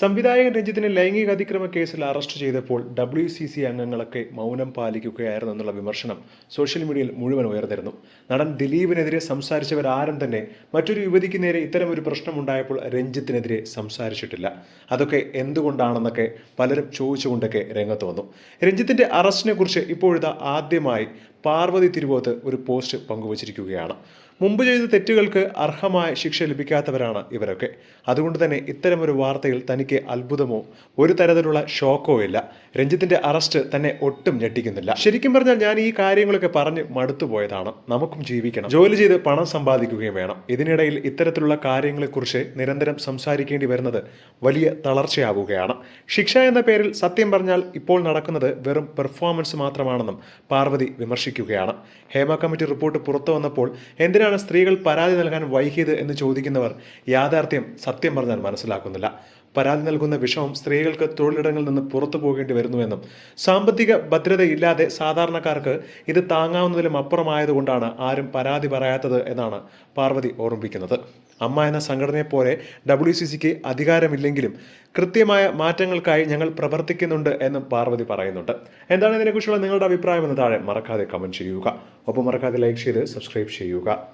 സംവിധായകൻ രഞ്ജിത്തിനെ ലൈംഗിക അതിക്രമ കേസിൽ അറസ്റ്റ് ചെയ്തപ്പോൾ WCC അംഗങ്ങളൊക്കെ മൗനം പാലിക്കുകയായിരുന്നു എന്നുള്ള വിമർശനം സോഷ്യൽ മീഡിയയിൽ മുഴുവൻ ഉയർന്നിരുന്നു. നടൻ ദിലീപിനെതിരെ സംസാരിച്ചവരാരും തന്നെ മറ്റൊരു യുവതിക്ക് നേരെ ഇത്തരമൊരു പ്രശ്നമുണ്ടായപ്പോൾ രഞ്ജിത്തിനെതിരെ സംസാരിച്ചിട്ടില്ല. അതൊക്കെ എന്തുകൊണ്ടാണെന്നൊക്കെ പലരും ചോദിച്ചുകൊണ്ടൊക്കെ രംഗത്ത് വന്നു. രഞ്ജിത്തിന്റെ അറസ്റ്റിനെ കുറിച്ച് ഇപ്പോഴിതാ ആദ്യമായി പാർവതി തിരുവോത്ത് ഒരു പോസ്റ്റ് പങ്കുവച്ചിരിക്കുകയാണ്. മുമ്പ് ചെയ്ത തെറ്റുകൾക്ക് അർഹമായ ശിക്ഷ ലഭിക്കാത്തവരാണ് ഇവരൊക്കെ. അതുകൊണ്ട് തന്നെ ഇത്തരമൊരു വാർത്തയിൽ തനിക്ക് അത്ഭുതമോ ഒരു തരത്തിലുള്ള ഷോക്കോ ഇല്ല. രഞ്ജിത്തിന്റെ അറസ്റ്റ് തന്നെ ഒട്ടും ഞെട്ടിക്കുന്നില്ല. ശരിക്കും പറഞ്ഞാൽ ഞാൻ ഈ കാര്യങ്ങളൊക്കെ പറഞ്ഞ് മടുത്തുപോയതാണ്. നമുക്കും ജീവിക്കണം, ജോലി ചെയ്ത് പണം സമ്പാദിക്കുകയും വേണം. ഇതിനിടയിൽ ഇത്തരത്തിലുള്ള കാര്യങ്ങളെക്കുറിച്ച് നിരന്തരം സംസാരിക്കേണ്ടി വരുന്നത് വലിയ തളർച്ചയാവുകയാണ്. ശിക്ഷ എന്ന പേരിൽ സത്യം പറഞ്ഞാൽ ഇപ്പോൾ നടക്കുന്നത് വെറും പെർഫോമൻസ് മാത്രമാണെന്നും പാർവതി വിമർശിക്കുകയാണ്. ഹേമ കമ്മിറ്റി റിപ്പോർട്ട് പുറത്തു വന്നപ്പോൾ എന്തിനാണ് സ്ത്രീകൾ പരാതി നൽകാൻ വൈകിയത് എന്ന് ചോദിക്കുന്നവർ യാഥാർത്ഥ്യം സത്യം പറഞ്ഞാൽ മനസ്സിലാക്കുന്നില്ല. പരാതി നൽകുന്ന വിഷമം സ്ത്രീകൾക്ക് തൊഴിലിടങ്ങളിൽ നിന്ന് പുറത്തു പോകേണ്ടി വരുന്നുവെന്നും സാമ്പത്തിക ഭദ്രതയില്ലാതെ സാധാരണക്കാർക്ക് ഇത് താങ്ങാവുന്നതിലും അപ്പുറമായതുകൊണ്ടാണ് ആരും പരാതി പറയാത്തത് എന്നാണ് പാർവതി ഓർമ്മിപ്പിക്കുന്നത്. അമ്മ എന്ന സംഘടനയെ പോലെ WCCക്ക് അധികാരമില്ലെങ്കിലും കൃത്യമായ മാറ്റങ്ങൾക്കായി ഞങ്ങൾ പ്രവർത്തിക്കുന്നുണ്ട് എന്നും പാർവതി പറയുന്നുണ്ട്. എന്താണ് ഇതിനെക്കുറിച്ചുള്ള നിങ്ങളുടെ അഭിപ്രായം എന്ന് താഴെ മറക്കാതെ കമന്റ് ചെയ്യുക. ഒപ്പം മറക്കാതെ ലൈക്ക് ചെയ്ത് സബ്സ്ക്രൈബ് ചെയ്യുക.